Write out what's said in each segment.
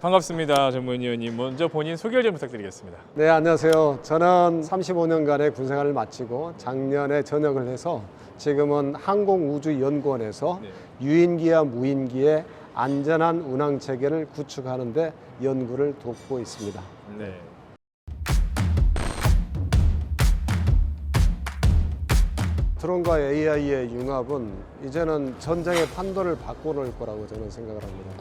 반갑습니다. 전무현 의원님. 먼저 본인 소개를 좀 부탁드리겠습니다. 네, 안녕하세요. 저는 35년간의 군생활을 마치고 작년에 전역을 해서 지금은 항공우주연구원에서 유인기와 무인기의 안전한 운항 체계를 구축하는 데 연구를 돕고 있습니다. 네. 드론과 AI의 융합은 이제는 전쟁의 판도를 바꿔놓을 거라고 저는 생각을 합니다.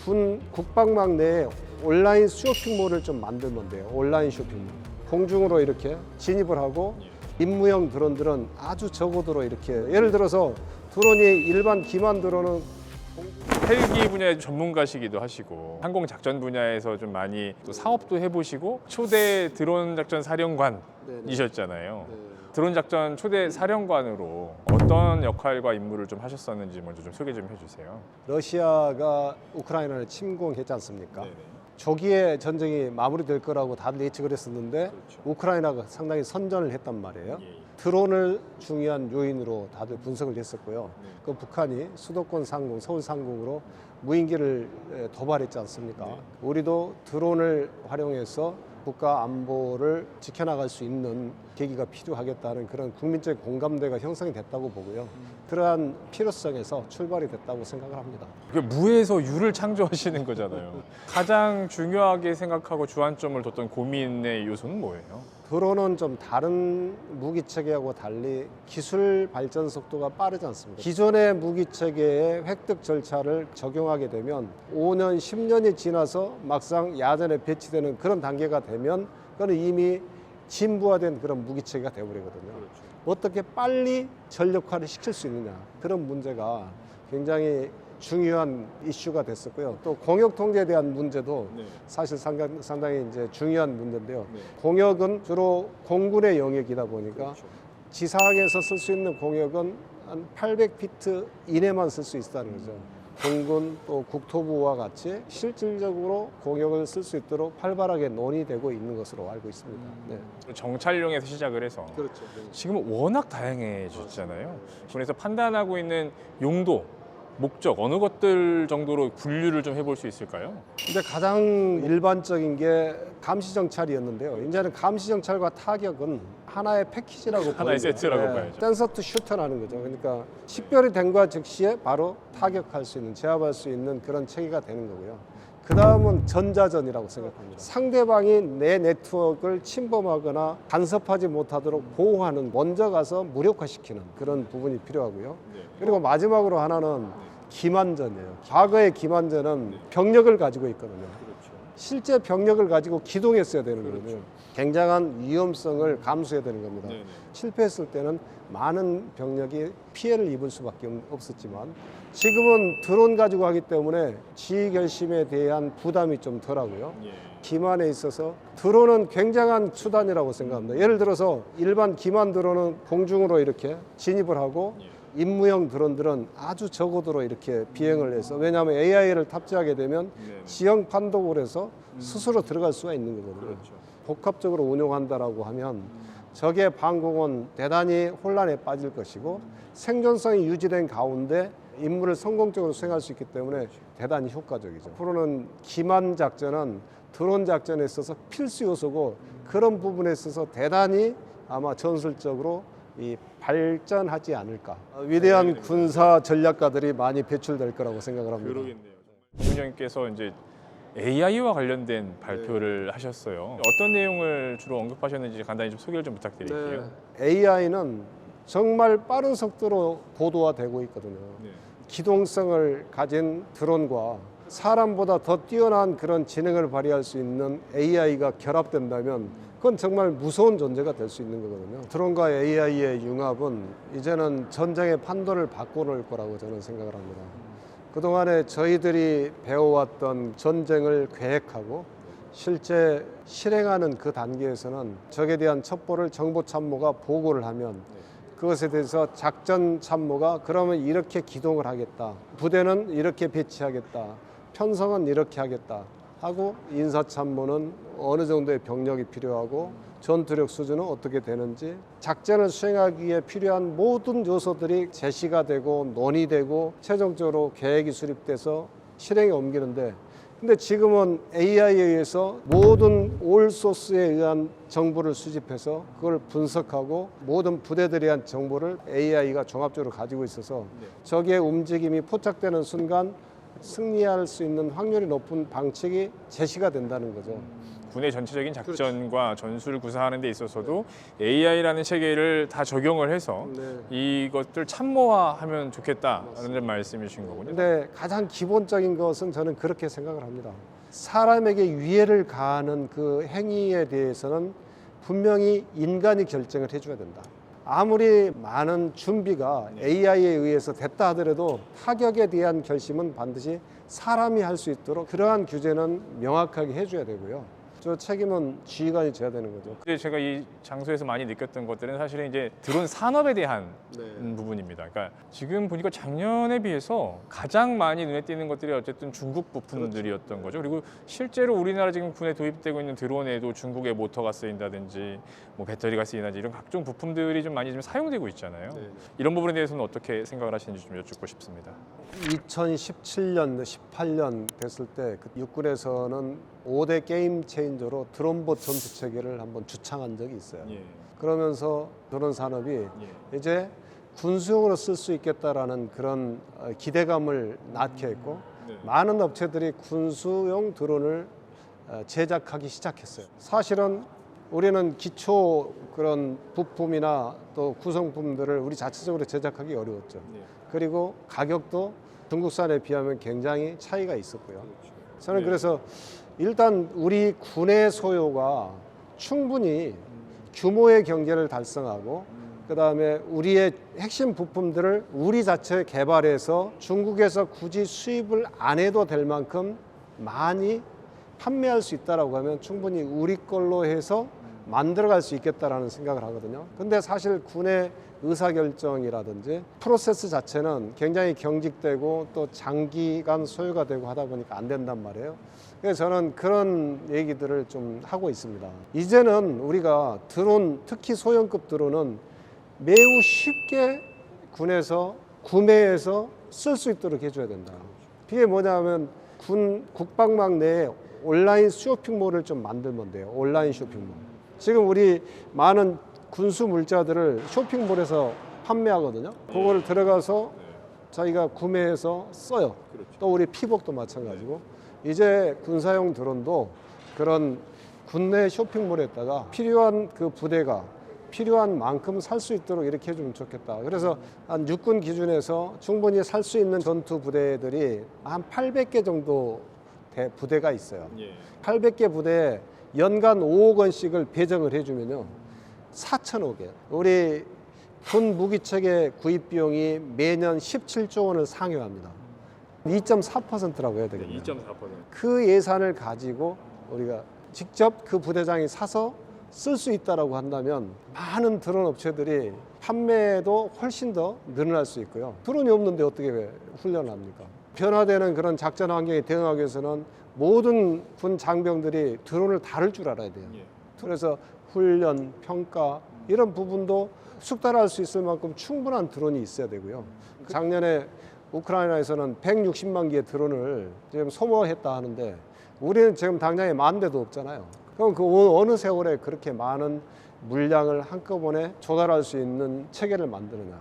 국방망 내에 온라인 쇼핑몰을 좀 만들면 돼요. 온라인 쇼핑몰. 공중으로 이렇게 진입을 하고 임무형 드론들은 아주 저고도로 이렇게, 예를 들어서 드론이 일반 기만 드론은 헬기 분야의 전문가시기도 하시고 항공 작전 분야에서 좀 많이 또 사업도 해보시고 초대 드론 작전 사령관이셨잖아요. 드론 작전 초대 사령관으로 어떤 역할과 임무를 좀 하셨었는지 먼저 좀 소개 좀 해주세요. 러시아가 우크라이나를 침공했지 않습니까? 네네. 조기에 전쟁이 마무리될 거라고 다들 예측을 했었는데 그렇죠. 우크라이나가 상당히 선전을 했단 말이에요. 예. 드론을 중요한 요인으로 다들 분석을 했었고요. 네. 그 북한이 수도권 상공, 서울 상공으로 무인기를 도발했지 않습니까? 네. 우리도 드론을 활용해서 국가 안보를 지켜나갈 수 있는 계기가 필요하겠다는 그런 국민적 공감대가 형성이 됐다고 보고요. 그러한 필요성에서 출발이 됐다고 생각을 합니다. 그 무에서 유를 창조하시는 거잖아요. 가장 중요하게 생각하고 주안점을 뒀던 고민의 요소는 뭐예요? 드론은 좀 다른 무기체계하고 달리 기술 발전 속도가 빠르지 않습니다. 기존의 무기체계의 획득 절차를 적용하게 되면 5년, 10년이 지나서 막상 야전에 배치되는 그런 단계가 되면 그건 이미 진부화된 그런 무기체계가 되어버리거든요. 어떻게 빨리 전력화를 시킬 수 있느냐, 그런 문제가 굉장히 중요한 이슈가 됐었고요. 또 공역 통제에 대한 문제도 사실 상당히 이제 중요한 문제인데요. 공역은 주로 공군의 영역이다 보니까 지상에서 쓸 수 있는 공역은 한 800피트 이내만 쓸 수 있다는 거죠. 공군 또 국토부와 같이 실질적으로 공역을 쓸 수 있도록 활발하게 논의되고 있는 것으로 알고 있습니다. 네. 정찰용에서 시작을 해서 그렇죠. 지금은 워낙 다양해졌잖아요. 그래서 판단하고 있는 용도, 목적 어느 것들 정도로 분류를 좀 해볼 수 있을까요? 근데 가장 일반적인 게 감시 정찰이었는데요. 이제는 감시 정찰과 타격은 하나의 패키지라고 하나의 보입니다. 세트라고 봐야죠. 센서 투 슈터라는 거죠. 그러니까 식별이 된과 즉시에 바로 타격할 수 있는, 제압할 수 있는 그런 체계가 되는 거고요. 그 다음은 전자전이라고 생각합니다. 상대방이 내 네트워크를 침범하거나 간섭하지 못하도록 보호하는, 먼저 가서 무력화시키는 그런 부분이 필요하고요. 그리고 마지막으로 하나는 기만전이에요. 과거의 기만전은 병력을 가지고 있거든요. 실제 병력을 가지고 기동했어야 되는 거거든요. 굉장한 위험성을 감수해야 되는 겁니다. 실패했을 때는 많은 병력이 피해를 입을 수밖에 없었지만 지금은 드론 가지고 하기 때문에 지휘 결심에 대한 부담이 좀 덜하고요. 기만에 있어서 드론은 굉장한 수단이라고 생각합니다. 예를 들어서 일반 기만 드론은 공중으로 이렇게 진입을 하고 임무형 드론들은 아주 저고도로 이렇게 비행을 해서, 왜냐하면 AI를 탑재하게 되면 지형 판독을 해서 스스로 들어갈 수가 있는 거거든요. 복합적으로 운용한다라고 하면 적의 방공은 대단히 혼란에 빠질 것이고 생존성이 유지된 가운데 임무를 성공적으로 수행할 수 있기 때문에 대단히 효과적이죠. 앞으로는 기만 작전은 드론 작전에 있어서 필수 요소고 그런 부분에 있어서 대단히 아마 전술적으로 발전하지 않을까. 위대한 군사 전략가들이 많이 배출될 거라고 생각을 합니다. 그러겠네요. 대통령께서 이제 AI와 관련된 발표를 하셨어요. 어떤 내용을 주로 언급하셨는지 간단히 좀 소개를 좀 부탁드릴게요. AI는 정말 빠른 속도로 고도화되고 있거든요. 기동성을 가진 드론과 사람보다 더 뛰어난 그런 지능을 발휘할 수 있는 AI가 결합된다면 그건 정말 무서운 존재가 될 수 있는 거거든요. 드론과 AI의 융합은 이제는 전쟁의 판도를 바꿔놓을 거라고 저는 생각을 합니다. 그동안에 저희들이 배워왔던 전쟁을 계획하고 실제 실행하는 그 단계에서는 적에 대한 첩보를 정보 참모가 보고를 하면 그것에 대해서 작전 참모가 그러면 이렇게 기동을 하겠다, 부대는 이렇게 배치하겠다, 편성은 이렇게 하겠다 하고 인사참모는 어느 정도의 병력이 필요하고 전투력 수준은 어떻게 되는지 작전을 수행하기 위해 필요한 모든 요소들이 제시가 되고 논의되고 최종적으로 계획이 수립돼서 실행에 옮기는데 근데 지금은 AI에 의해서 모든 올 소스에 의한 정보를 수집해서 그걸 분석하고 모든 부대들에 대한 정보를 AI가 종합적으로 가지고 있어서 적의 움직임이 포착되는 순간 승리할 수 있는 확률이 높은 방책이 제시가 된다는 거죠. 군의 전체적인 작전과 전술을 구사하는 데 있어서도 AI라는 체계를 다 적용을 해서 이것들 참모화하면 좋겠다는 말씀이신 거군요. 근데 가장 기본적인 것은 저는 그렇게 생각을 합니다. 사람에게 위해를 가하는 그 행위에 대해서는 분명히 인간이 결정을 해줘야 된다. 아무리 많은 준비가 AI에 의해서 됐다 하더라도 타격에 대한 결심은 반드시 사람이 할 수 있도록 그러한 규제는 명확하게 해줘야 되고요. 저 책임은 지휘관이 져야 되는 거죠. 근데 제가 이 장소에서 많이 느꼈던 것들은 사실은 이제 드론 산업에 대한 부분입니다. 그러니까 지금 보니까 작년에 비해서 가장 많이 눈에 띄는 것들이 어쨌든 중국 부품들이었던 거죠. 그리고 실제로 우리나라 지금 군에 도입되고 있는 드론에도 중국의 모터가 쓰인다든지 뭐 배터리가 쓰인다든지 이런 각종 부품들이 좀 많이 좀 사용되고 있잖아요. 이런 부분에 대해서는 어떻게 생각을 하시는지 좀 여쭙고 싶습니다. 2017년, 18년 됐을 때 그 육군에서는 5대 게임 체인저로 드론봇 전투 체계를 한번 주창한 적이 있어요. 그러면서 드론 산업이 이제 군수용으로 쓸 수 있겠다라는 그런 기대감을 낳게 했고 많은 업체들이 군수용 드론을 제작하기 시작했어요. 사실은 우리는 기초 그런 부품이나 또 구성품들을 우리 자체적으로 제작하기 어려웠죠. 그리고 가격도 중국산에 비하면 굉장히 차이가 있었고요. 저는 그래서 일단 우리 군의 소요가 충분히 규모의 경제를 달성하고 그다음에 우리의 핵심 부품들을 우리 자체 개발해서 중국에서 굳이 수입을 안 해도 될 만큼 많이 판매할 수 있다라고 하면 충분히 우리 걸로 해서 만들어갈 수 있겠다라는 생각을 하거든요. 근데 사실 군의 의사결정이라든지 프로세스 자체는 굉장히 경직되고 또 장기간 소요가 되고 하다 보니까 안 된단 말이에요. 그래서 저는 그런 얘기들을 좀 하고 있습니다. 이제는 우리가 드론, 특히 소형급 드론은 매우 쉽게 군에서 구매해서 쓸 수 있도록 해줘야 된다. 그게 뭐냐면 군 국방망 내에 온라인 쇼핑몰을 좀 만들면 돼요. 온라인 쇼핑몰. 지금 우리 많은 군수 물자들을 쇼핑몰에서 판매하거든요. 그거를 들어가서 자기가 구매해서 써요. 또 우리 피복도 마찬가지고 이제 군사용 드론도 그런 군내 쇼핑몰에다가 필요한 그 부대가 필요한 만큼 살 수 있도록 이렇게 해주면 좋겠다. 그래서 한 육군 기준에서 충분히 살 수 있는 전투 부대들이 한 800개 정도 부대가 있어요. 800개 부대에 연간 5억 원씩을 배정을 해주면요 4천억이에요. 우리 군 무기체계 구입 비용이 매년 17조 원을 상회합니다. 2.4%라고 해야 되겠네요. 2.4%. 그 예산을 가지고 우리가 직접 그 부대장이 사서 쓸 수 있다라고 한다면 많은 드론 업체들이 판매도 훨씬 더 늘어날 수 있고요. 드론이 없는데 어떻게 훈련을 합니까? 변화되는 그런 작전 환경에 대응하기 위해서는 모든 군 장병들이 드론을 다룰 줄 알아야 돼요. 그래서 훈련, 평가 이런 부분도 숙달할 수 있을 만큼 충분한 드론이 있어야 되고요. 작년에 우크라이나에서는 160만 개의 드론을 지금 소모했다 하는데 우리는 지금 당장에 10,000대도 없잖아요. 그럼 그 어느 세월에 그렇게 많은 물량을 한꺼번에 조달할 수 있는 체계를 만드느냐.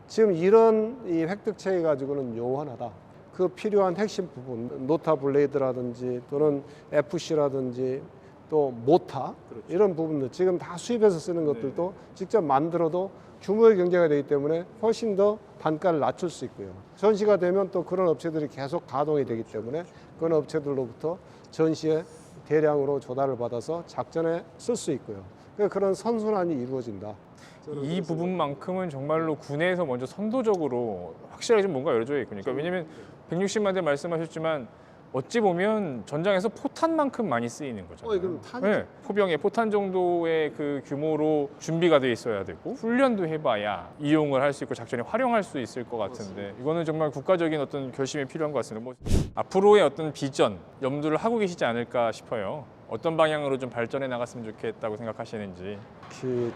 지금 이런 이 획득 체계 가지고는 요원하다. 그 필요한 핵심 부분, 노타 블레이드라든지 또는 FC라든지 또 모타 이런 부분들 지금 다 수입해서 쓰는 것들도 직접 만들어도 규모의 경제가 되기 때문에 훨씬 더 단가를 낮출 수 있고요. 전시가 되면 또 그런 업체들이 계속 가동이 되기 때문에 그런 업체들로부터 전시에 대량으로 조달을 받아서 작전에 쓸 수 있고요. 그런 선순환이 이루어진다. 이 부분만큼은 정말로 군에서 먼저 선도적으로 확실하게 좀 뭔가 열어줘야 있군요. 그러니까 왜냐면 160만 대 말씀하셨지만 어찌 보면 전장에서 포탄만큼 많이 쓰이는 거잖아요. 그럼 탄 네, 포병의 포탄 정도의 그 규모로 준비가 돼 있어야 되고 훈련도 해봐야 이용을 할 수 있고 작전에 활용할 수 있을 것 같은데 이거는 정말 국가적인 어떤 결심이 필요한 것 같습니다. 뭐 앞으로의 어떤 비전, 염두를 하고 계시지 않을까 싶어요. 어떤 방향으로 좀 발전해 나갔으면 좋겠다고 생각하시는지.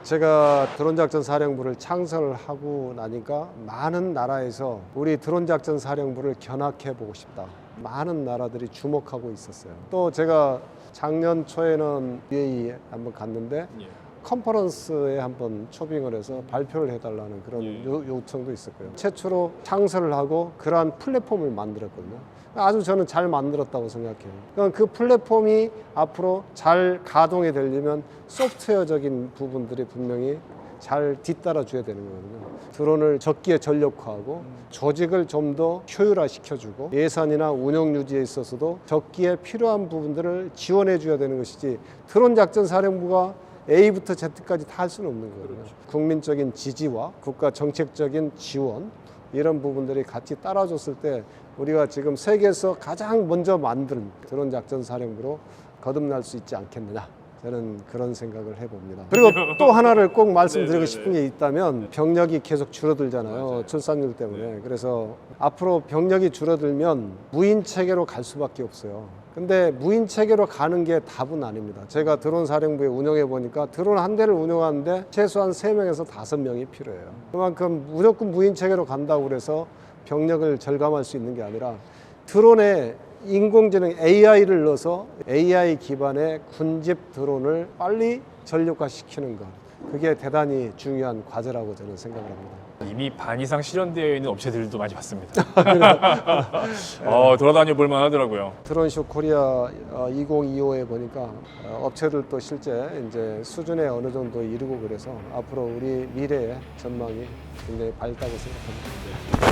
제가 드론작전 사령부를 창설을 하고 나니까 많은 나라에서 우리 드론작전 사령부를 견학해 보고 싶다. 많은 나라들이 주목하고 있었어요. 또 제가 작년 초에는 UAE 한번 갔는데 예. 컨퍼런스에 한번 초빙을 해서 발표를 해달라는 그런 예. 요청도 있었고요. 최초로 창설을 하고 그러한 플랫폼을 만들었거든요. 아주 저는 잘 만들었다고 생각해요. 그러니까 그 플랫폼이 앞으로 잘 가동이 되려면 소프트웨어적인 부분들이 분명히 잘 뒤따라 줘야 되는 거거든요. 드론을 적기에 전력화하고 조직을 좀 더 효율화시켜주고 예산이나 운영 유지에 있어서도 적기에 필요한 부분들을 지원해 줘야 되는 것이지 드론 작전 사령부가 A부터 Z까지 다 할 수는 없는 거거든요. 그렇죠. 국민적인 지지와 국가 정책적인 지원 이런 부분들이 같이 따라줬을 때 우리가 지금 세계에서 가장 먼저 만든 드론 작전 사령부로 거듭날 수 있지 않겠느냐. 저는 그런 생각을 해봅니다. 그리고 또 하나를 꼭 말씀드리고 싶은 게 있다면 병력이 계속 줄어들잖아요. 맞아요. 출산율 때문에. 그래서 앞으로 병력이 줄어들면 무인 체계로 갈 수밖에 없어요. 근데 무인 체계로 가는 게 답은 아닙니다. 제가 드론 사령부에 운영해 보니까 드론 한 대를 운영하는데 최소한 3명에서 5명이 필요해요. 그만큼 무조건 무인 체계로 간다고 그래서 병력을 절감할 수 있는 게 아니라 드론에 인공지능 AI를 넣어서 AI 기반의 군집 드론을 빨리 전력화시키는 것. 그게 대단히 중요한 과제라고 저는 생각을 합니다. 이미 반 이상 실현되어 있는 업체들도 많이 봤습니다. 돌아다녀 볼 만하더라고요. 드론쇼 코리아 2025에 보니까 업체들도 실제 이제 수준에 어느 정도 이르고 그래서 앞으로 우리 미래의 전망이 굉장히 밝다고 생각합니다.